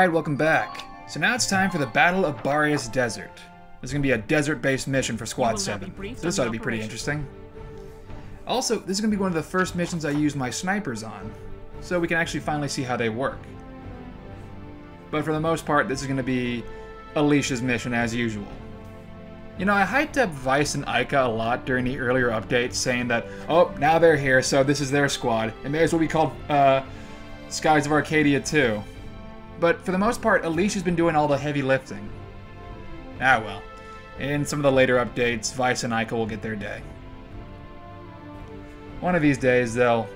Alright, welcome back. So now it's time for the Battle of Boreas Desert. This is going to be a desert-based mission for Squad 7. So this ought to be pretty interesting. Also, this is going to be one of the first missions I use my snipers on, so we can actually finally see how they work. But for the most part, this is going to be Alicia's mission as usual. You know, I hyped up Vice and Ica a lot during the earlier updates, saying that, oh, now they're here, so this is their squad. It may as well be called Skies of Arcadia too. But for the most part, Alicia's been doing all the heavy lifting. Ah well. In some of the later updates, Vice and Ica will get their day. One of these days, they'll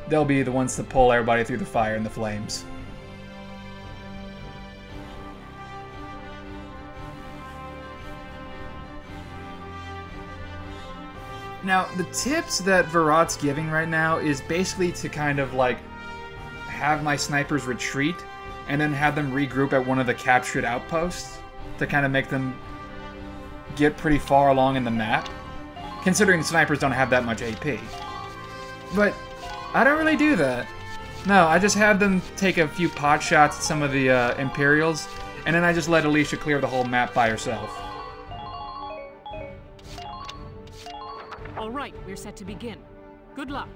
be the ones to pull everybody through the fire and the flames. Now, the tips that Virat's giving right now is basically to kind of like have my snipers retreat and then have them regroup at one of the captured outposts to kind of make them get pretty far along in the map, considering snipers don't have that much AP. But I don't really do that. No, I just have them take a few pot shots at some of the Imperials, and then I just let Alicia clear the whole map by herself. All right, we're set to begin. Good luck.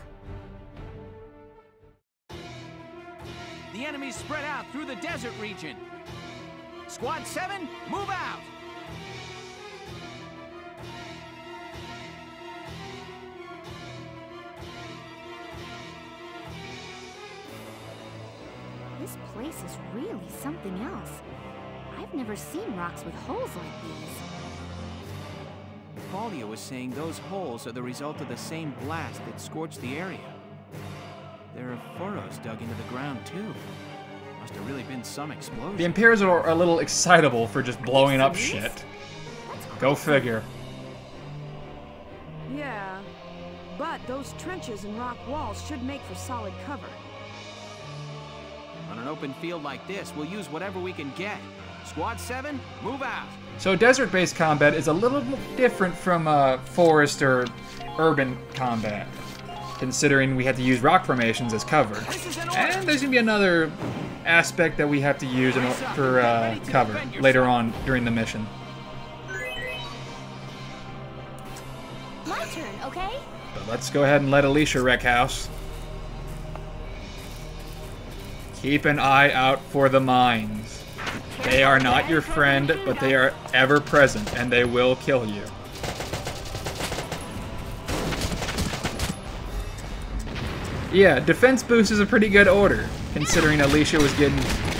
The enemy's spread out through the desert region. Squad 7, move out! This place is really something else. I've never seen rocks with holes like these. Valkyria was saying those holes are the result of the same blast that scorched the area. There are furrows dug into the ground, too. Must have really been some explosion. The Imperials are a little excitable for just blowing up shit. Go figure. Yeah, but those trenches and rock walls should make for solid cover. On an open field like this, we'll use whatever we can get. Squad 7, move out! So desert-based combat is a little different from forest or urban combat, considering we had to use rock formations as cover. And there's going to be another aspect that we have to use for cover later on during the mission. My turn, okay? But let's go ahead and let Alicia wreck house. Keep an eye out for the mines. They are not your friend, but they are ever present, and they will kill you. Yeah, defense boost is a pretty good order, considering Alicia was getting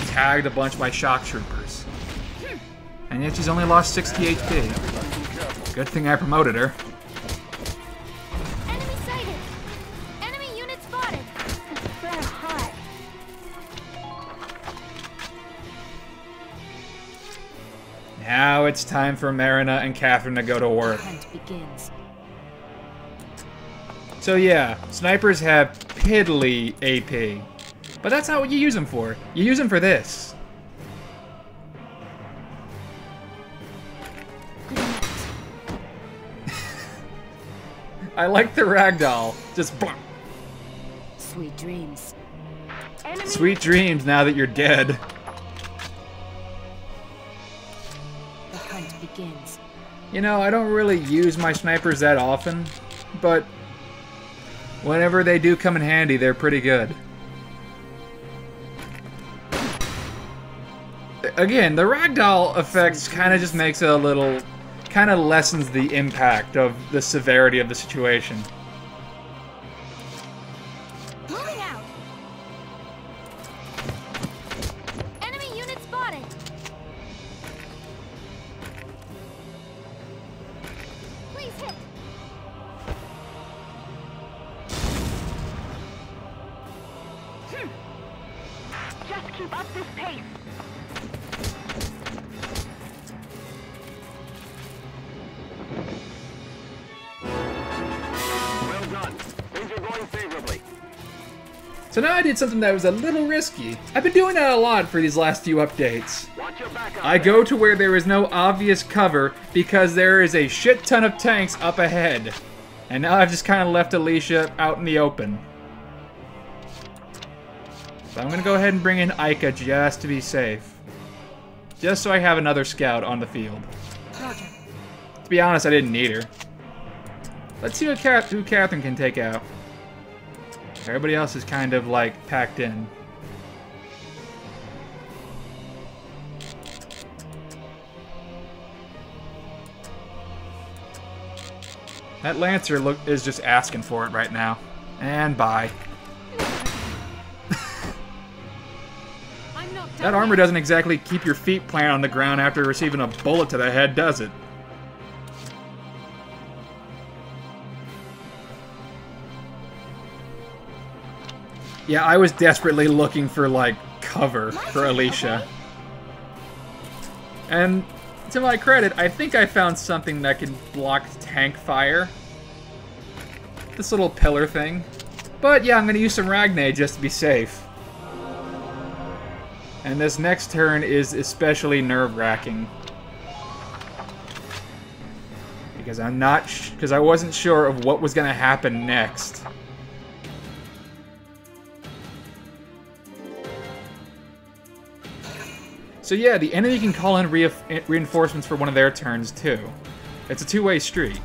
tagged a bunch by shock troopers. And yet she's only lost 60 HP. Good thing I promoted her. Enemy sighted! Enemy unit spotted! They're hot. Now it's time for Marina and Catherine to go to work. Hunt begins. So yeah, snipers have piddly AP. But that's not what you use them for. You use them for this. I like the ragdoll. Just blah. Sweet dreams. Sweet dreams now that you're dead. The hunt begins. You know, I don't really use my snipers that often, but whenever they do come in handy, they're pretty good. Again, the ragdoll effects kind of just makes it a little... kind of lessens the impact of the severity of the situation. Moving out. Enemy unit spotted. Please hit. Just keep up this pace. Well done. Things are going favorably. So now I did something that was a little risky. I've been doing that a lot for these last few updates. Watch your back out I there. go to where there is no obvious cover because there is a shit ton of tanks up ahead. And now I've just kind of left Alicia out in the open. So I'm going to go ahead and bring in Ica just to be safe. Just so I have another scout on the field. Roger. To be honest, I didn't need her. Let's see who Catherine can take out. Everybody else is kind of, like, packed in. That Lancer is just asking for it right now. And bye. That armor doesn't exactly keep your feet planted on the ground after receiving a bullet to the head, does it? Yeah, I was desperately looking for, like, cover for Alicia. And to my credit, I think I found something that can block tank fire. This little pillar thing. But yeah, I'm going to use some Ragnade just to be safe. And this next turn is especially nerve-wracking. Because I wasn't sure of what was going to happen next. So yeah, the enemy can call in reinforcements for one of their turns too. It's a two-way street.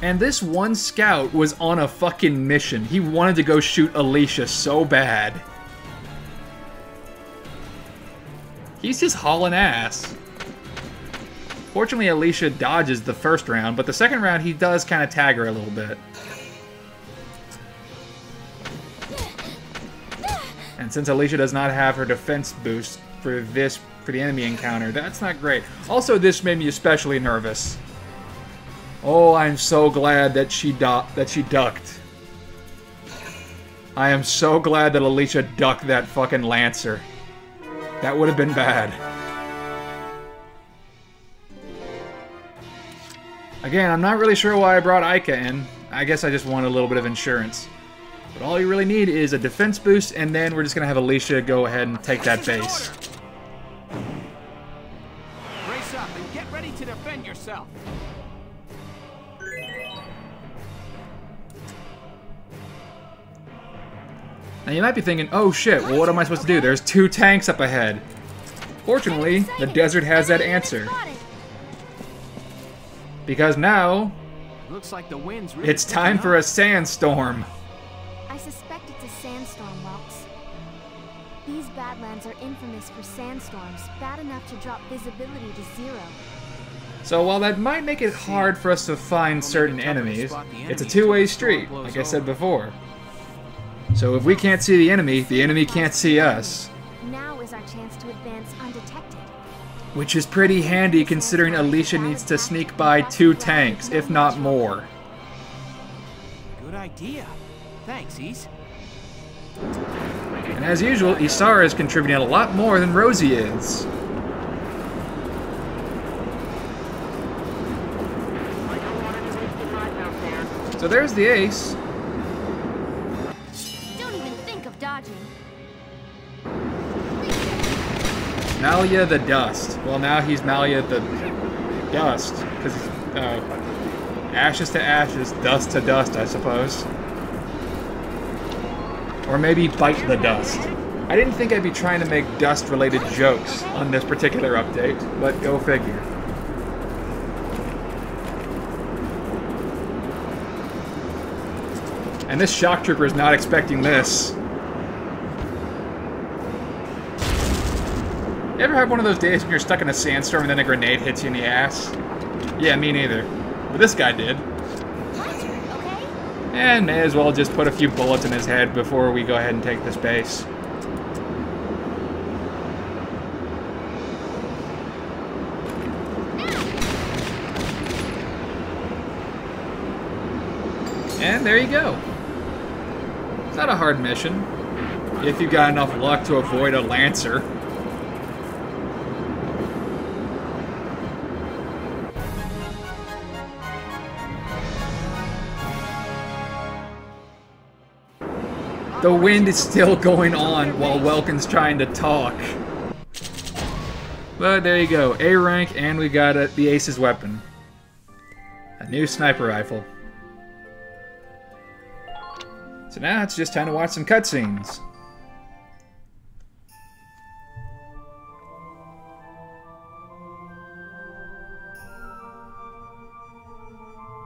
And this one scout was on a fucking mission. He wanted to go shoot Alicia so bad. He's just hauling ass. Fortunately, Alicia dodges the first round, but the second round he does kind of tag her a little bit. And since Alicia does not have her defense boost for the enemy encounter, that's not great. Also, this made me especially nervous. Oh, I'm so glad that she ducked. I am so glad that Alicia ducked that fucking Lancer. That would have been bad. Again, I'm not really sure why I brought Ica in. I guess I just wanted a little bit of insurance. But all you really need is a defense boost, and then we're just going to have Alicia go ahead and take that base. Brace up and get ready to defend yourself. Now you might be thinking, oh shit, well what am I supposed to do? There's 2 tanks up ahead. Fortunately, the desert has that answer. Because now, Looks like the wind's really it's time for a sandstorm. I suspect it's a sandstorm, Lux. These Badlands are infamous for sandstorms, bad enough to drop visibility to 0. So while that might make it hard for us to find certain enemies, it's a two-way street, like I said before. So if we can't see the enemy can't see us. Now is our chance to advance undetected. Which is pretty handy considering Alicia needs to sneak by 2 tanks, if not more. Good idea. Thanks, Ys. And as usual, Isara is contributing a lot more than Rosie is. So there's the ace. Don't even think of dodging. Malia the Dust. Well, now he's Malia the Dust, because he's ashes to ashes, dust to dust, I suppose. Or maybe Bite the Dust. I didn't think I'd be trying to make dust-related jokes on this particular update, but go figure. And this shock trooper is not expecting this. You ever have one of those days when you're stuck in a sandstorm and then a grenade hits you in the ass? Yeah, me neither. But this guy did. Okay? And may as well just put a few bullets in his head before we go ahead and take this base. And there you go. It's not a hard mission, if you've got enough luck to avoid a Lancer. The wind is still going on while Welkin's trying to talk. But there you go, A rank, and we got the Ace's weapon. A new sniper rifle. So now it's just time to watch some cutscenes.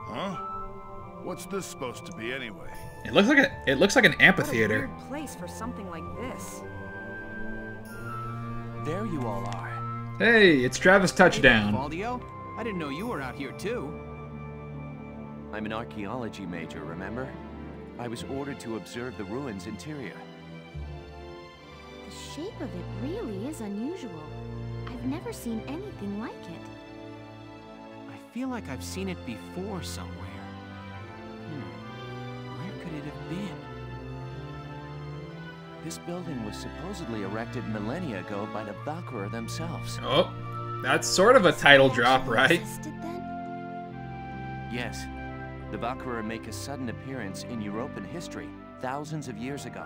Huh? What's this supposed to be anyway? It looks like an amphitheater. What a weird place for something like this. There you all are. Hey, it's Travis Touchdown. Hey, Valdio. I didn't know you were out here too. I'm an archaeology major, remember? I was ordered to observe the ruins' interior. The shape of it really is unusual. I've never seen anything like it. I feel like I've seen it before somewhere. Where could it have been? This building was supposedly erected millennia ago by the Valkyria themselves. Oh, that's sort of a title drop, right? Existed then? Yes. The Valkyria make a sudden appearance in European history thousands of years ago.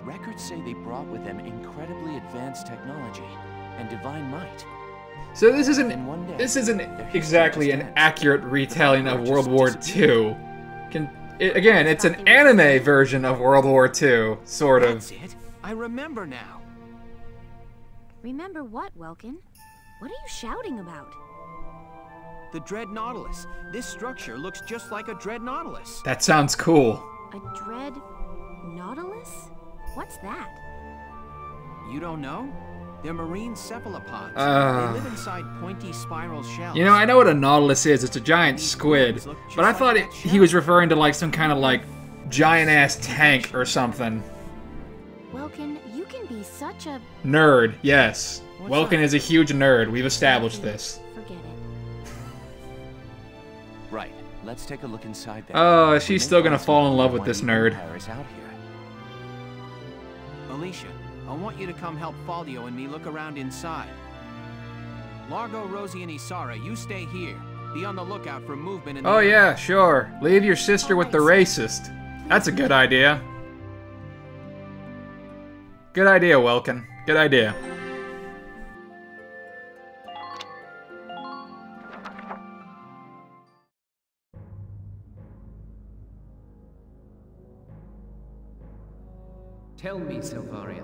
Records say they brought with them incredibly advanced technology and divine might. So this isn't exactly an accurate retelling of World War II. Again, it's an anime version of World War II, sort of. That's it. I remember now. Remember what, Welkin? What are you shouting about? The Dread Nautilus. This structure looks just like a Dread Nautilus. That sounds cool. A dread nautilus? What's that? You don't know? They're marine cephalopods. They live inside pointy spiral shells. You know, I know what a nautilus is. It's a giant squid. But I thought he was referring to like some kind of like giant-ass tank or something. Welkin, you can be such a... Nerd, yes. What's Welkin up? is a huge nerd. We've established this. Forget it. Right. Let's take a look inside there. Oh, she's still gonna fall in love with this nerd. Is out here. Alicia, I want you to come help Faldio and me look around inside. Largo, Rosie, and Isara, you stay here. Be on the lookout for movement in the Oh area. yeah, sure. Leave your sister with the racist. That's a good idea. Good idea, Welkin. Good idea. Tell me, Silvaria,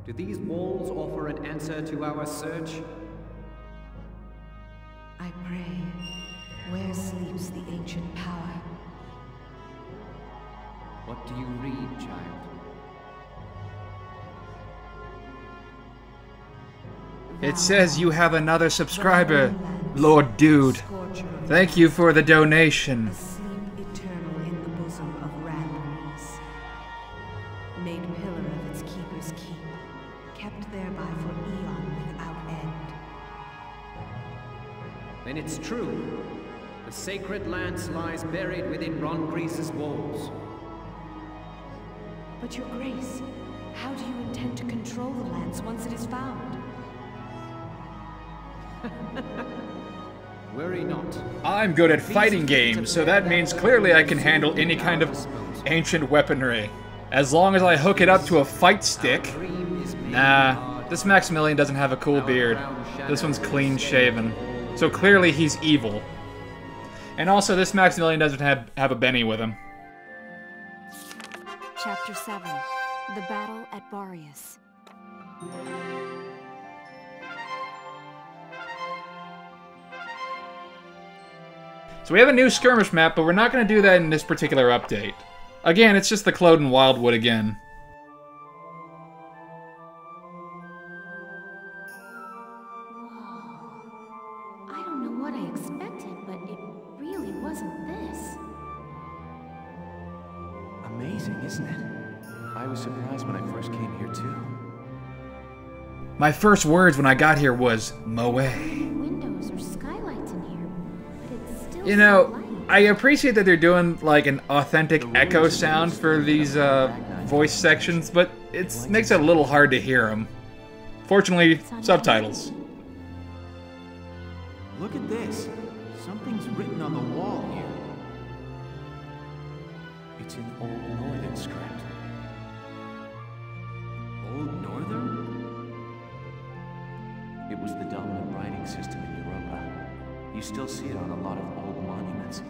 do these walls offer an answer to our search? I pray, where sleeps the ancient power? What do you read, child? It says you have another subscriber, Lord Dude. Thank you for the donation. Asleep eternal in the bosom of Randomies. Made pillar of its keeper's keep, kept thereby for eon without end. Then it's true. The sacred lance lies buried within Rongrease's walls. But your grace, how do you intend to control the lance once it is found? Worry not. I'm good at fighting games, so that means clearly I can handle any kind of ancient weaponry. As long as I hook it up to a fight stick. Nah, this Maximilian doesn't have a cool beard. This one's clean shaven. So clearly he's evil. And also this Maximilian doesn't have a Benny with him. Chapter 7. The Battle at Barius. So we have a new skirmish map, but we're not going to do that in this particular update. Again, it's just the Cloden Wildwood again. Whoa. I don't know what I expected, but it really wasn't this. Amazing, isn't it? I was surprised when I first came here too. My first words when I got here was, Moe. Windows or skylights in here, but it's still You know, so light. I appreciate that they're doing like an authentic echo sound for these voice sections, but it makes it a little hard to hear them. Fortunately, subtitles. Look at this. Something's written on the wall here. It's in Old Northern script. Old Northern? It was the dominant writing system in Europa. You still see it on a lot of old monuments.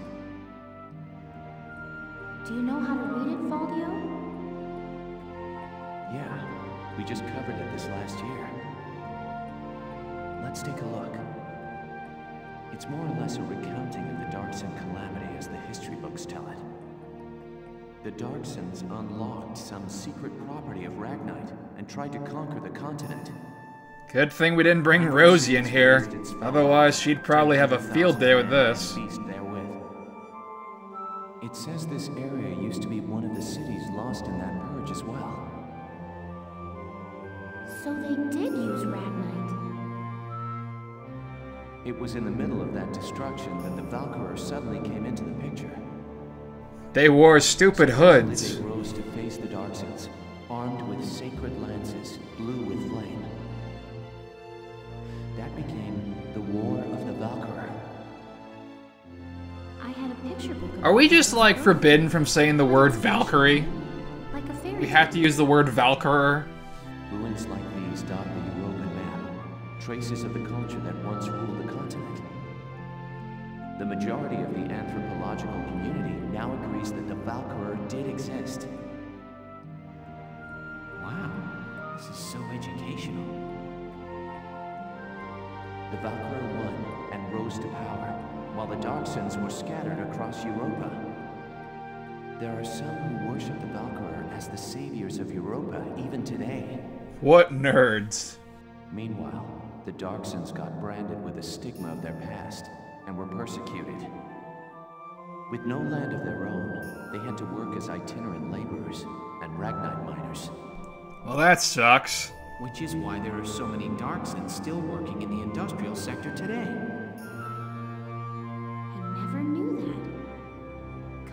Do you know how to read it, Faldio? Yeah, we just covered it this last year. Let's take a look. It's more or less a recounting of the Darkson calamity as the history books tell it. The Darksons unlocked some secret property of Ragnite and tried to conquer the continent. Good thing we didn't bring Rosie in here. Otherwise, she'd probably have a field day with this. It says this area used to be one of the cities lost in that purge as well. So they did use Ragnite. It was in the middle of that destruction that the Valkyria suddenly came into the picture. They wore stupid hoods. They rose to face the Darksons, armed with sacred lances, blue with flame. That became the War of the Valkyria. I had a picture book. Are we just like forbidden from saying the word Valkyrie? Like a fairy. We have to use the word Valkyrie. Ruins like these dot the European map, traces of the culture that once ruled the continent. The majority of the anthropological community now agrees that the Valkyria did exist. Wow, this is so educational. The Valkyria won and rose to power, while the Darksons were scattered across Europa. There are some who worship the Valkyria as the saviors of Europa even today. What nerds. Meanwhile, the Darksons got branded with the stigma of their past and were persecuted. With no land of their own, they had to work as itinerant laborers and Ragnite miners. Well, that sucks. Which is why there are so many Darksons still working in the industrial sector today. I never knew that.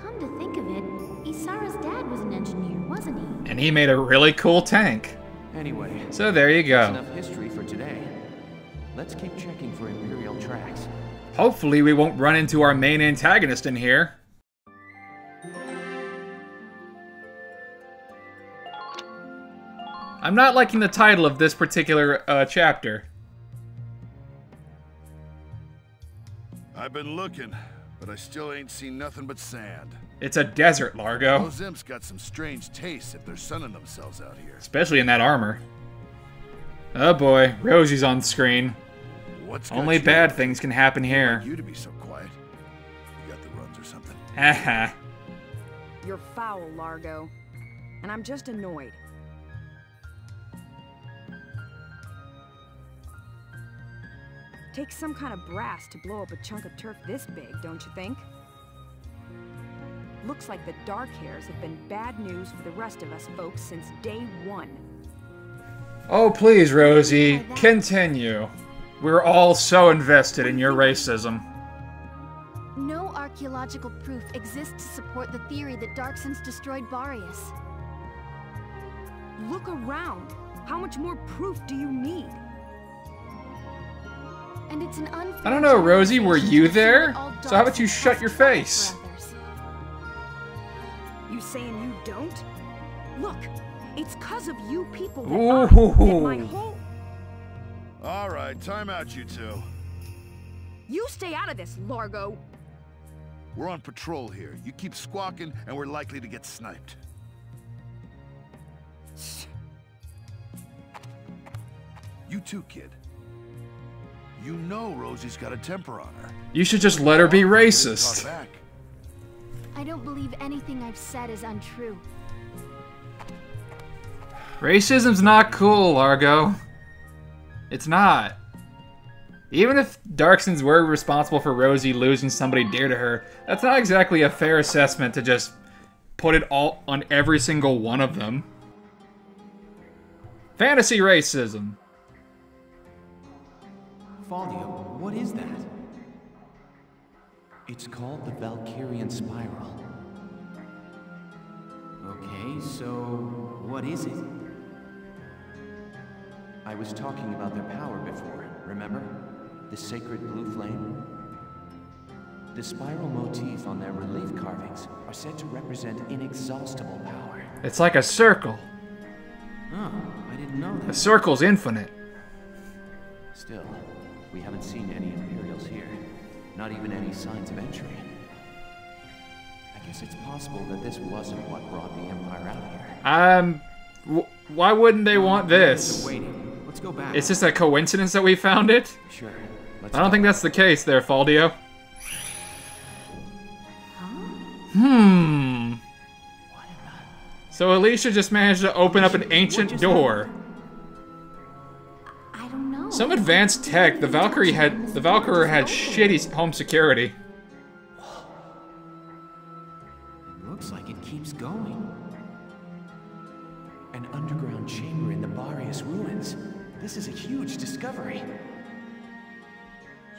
Come to think of it, Isara's dad was an engineer, wasn't he? And he made a really cool tank. Anyway, so there you go. That's enough history for today. Let's keep checking for Imperial tracks. Hopefully we won't run into our main antagonist in here. I'm not liking the title of this particular chapter. I've been looking, but I still ain't seen nothing but sand. It's a desert, Largo. Those imps got some strange tastes if they're sunning themselves out here. Especially in that armor. Oh boy, Rosie's on screen. Only bad things can happen here. You to be so quiet. You got the runs or something? Haha. You're foul, Largo. And I'm just annoyed. Takes some kind of brass to blow up a chunk of turf this big, don't you think? Looks like the Dark Hairs have been bad news for the rest of us folks since day one. Oh, please, Rosie, continue. We're all so invested in your racism. No archaeological proof exists to support the theory that Darksons destroyed Boreas. Look around. How much more proof do you need? And it's an unfair I don't know, Rosie, were you there? So how about you shut your face? You saying you don't? Look, it's 'cause of you people that my whole... All right, time out, you two. You stay out of this, Largo. We're on patrol here. You keep squawking, and we're likely to get sniped. You too, kid. You know Rosie's got a temper on her. You should just let her be racist. I don't believe anything I've said is untrue. Racism's not cool, Largo. It's not. Even if Darksons were responsible for Rosie losing somebody dear to her, that's not exactly a fair assessment to just put it all on every single one of them. Fantasy racism. Faldio, what is that? It's called the Valkyrian Spiral. Okay, so what is it? I was talking about their power before, remember? The sacred blue flame? The spiral motif on their relief carvings are said to represent inexhaustible power. It's like a circle. Oh, I didn't know that. A circle's infinite. Still, we haven't seen any Imperials here. Not even any signs of entry. I guess it's possible that this wasn't what brought the Empire out here. Why wouldn't they want this? Waiting. Let's go back. It's just a coincidence that we found it? Sure. I don't think that's the case there, Faldio. So Alicia just managed to open up an ancient door. I don't know. Some advanced tech. The Valkyrie had shitty home security. It looks like it keeps going. An underground chamber in the Barius ruins. This is a huge discovery.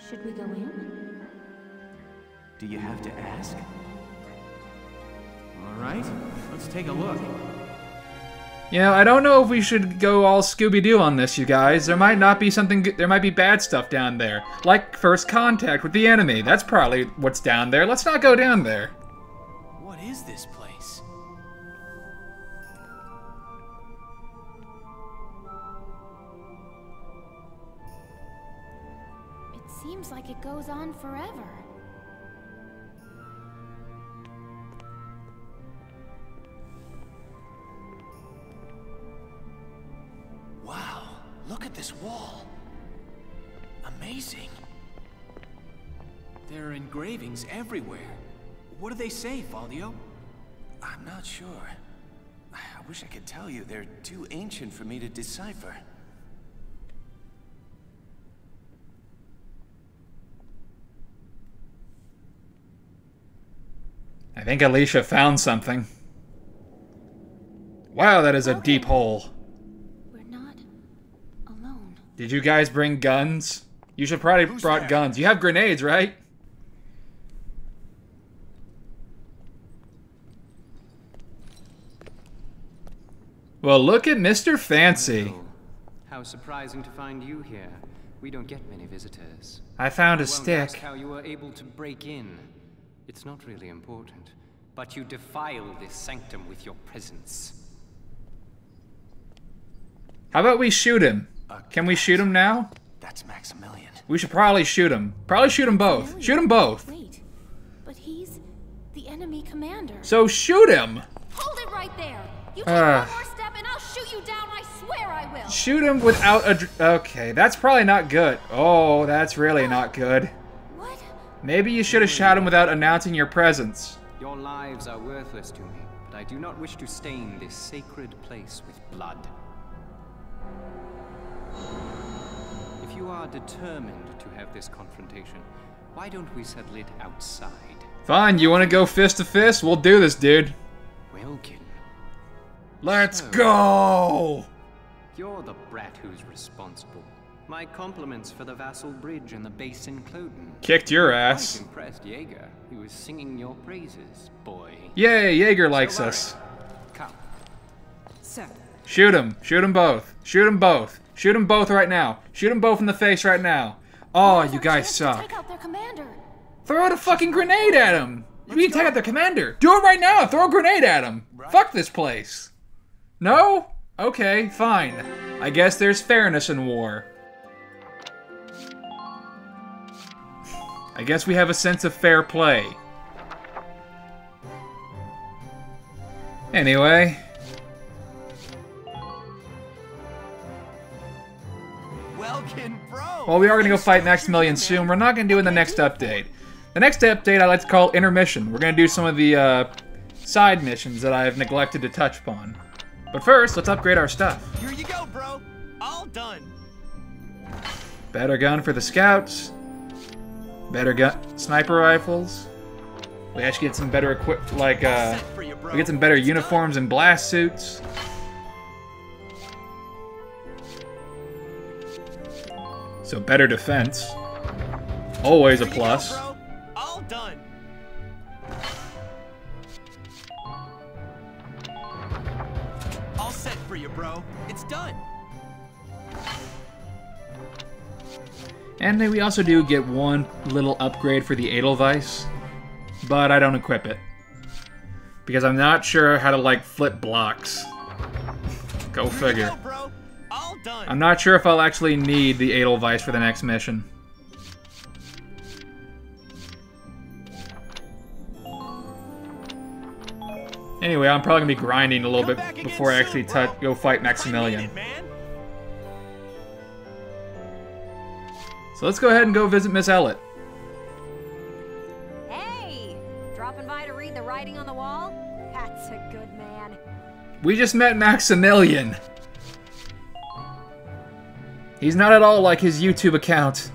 Should we go in? Do you have to ask? All right, let's take a look. Yeah, I don't know if we should go all Scooby-Doo on this, you guys. There might not be something good. There might be bad stuff down there. Like first contact with the enemy. That's probably what's down there. Let's not go down there. What is this place? It seems like it goes on forever. Wow, look at this wall. Amazing. There are engravings everywhere. What do they say, Faldio? I'm not sure. I wish I could tell you. They're too ancient for me to decipher. I think Alicia found something. Wow, that is a deep hole. We're not alone. Did you guys bring guns? You should probably brought guns. You have grenades, right? Well, look at Mr. Fancy. Oh, how surprising to find you here. We don't get many visitors. I found a I won't stick. ask how you were able to break in. It's not really important. But you defile this sanctum with your presence. How about we shoot him? Can we shoot him now? That's Maximilian. We should probably shoot him. Probably shoot them both. Shoot them both. Wait, but he's the enemy commander. So shoot him. Hold it right there. You take one more step and I'll shoot you down. I swear I will. Shoot him without a... Okay, that's probably not good. Oh, that's really not good. What? Maybe you should have shot him without announcing your presence. Your lives are worthless to me, but I do not wish to stain this sacred place with blood. If you are determined to have this confrontation, why don't we settle it outside? Fine, you want to go fist to fist? We'll do this, dude. Wilkin. Let's go! You're the brat who's responsible. My compliments for the Vassal Bridge and the base in Cloden. Kicked your Quite ass. impressed Jaeger. He was singing your praises, boy. Yay, Jaeger likes us. Come. Sir. Shoot him. Shoot them both. Shoot them both. Shoot them both right now. Shoot them both in the face right now. Oh, you guys suck. Take out their commander. Throw out a fucking grenade at him. You need to take out their commander. Do it right now. Throw a grenade at him. Fuck this place. No? Okay, fine. I guess there's fairness in war. I guess we have a sense of fair play. Anyway. Welkin, bro. Well, we are going to go fight Maximilian soon. We're not going to do it in the next update. The next update I like to call Intermission. We're going to do some of the side missions that I have neglected to touch upon. But first, let's upgrade our stuff. Here you go, bro. All done. Better gun for the scouts. Better gun, sniper rifles. We actually get some better equip, like we get some better uniforms and blast suits. So better defense. Always a plus. All done. All set for you, bro. It's done. And then we also do get one little upgrade for the Edelweiss, but I don't equip it. Because I'm not sure how to, like, flip blocks. Go figure. Go, bro. All done. I'm not sure if I'll actually need the Edelweiss for the next mission. Anyway, I'm probably gonna be grinding a little bit before I actually go fight Maximilian. So let's go ahead and go visit Miss Ellett. Hey! Dropping by to read the writing on the wall? That's a good man. We just met Maximilian. He's not at all like his YouTube account.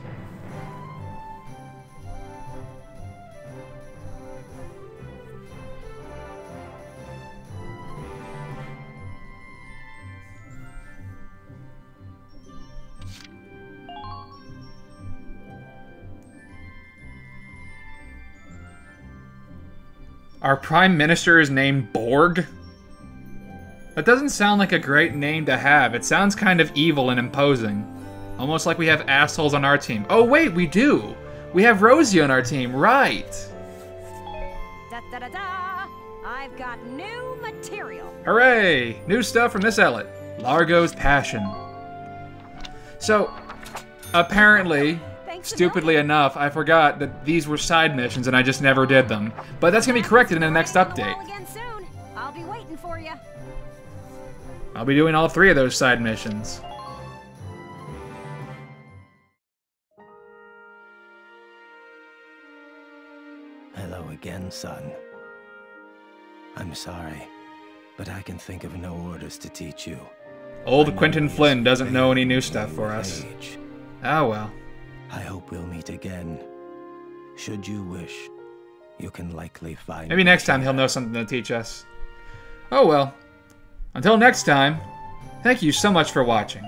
Our Prime Minister is named Borg? That doesn't sound like a great name to have. It sounds kind of evil and imposing. Almost like we have assholes on our team. Oh wait, we do! We have Rosie on our team, right! Da-da-da-da! I've got new material. Hooray! New stuff from Miss Ellett. Largo's Passion. So, apparently, stupidly enough, I forgot that these were side missions and I just never did them. But that's gonna be corrected in the next update. Again soon. I'll be waiting for you. I'll be doing all 3 of those side missions. Hello again, son. I'm sorry, but I can think of no orders to teach you. Old Quentin Flynn doesn't know any new stuff for us. Oh well. I hope we'll meet again. Should you wish, you can likely find... Maybe next time he'll know something to teach us. Oh well. Until next time, thank you so much for watching.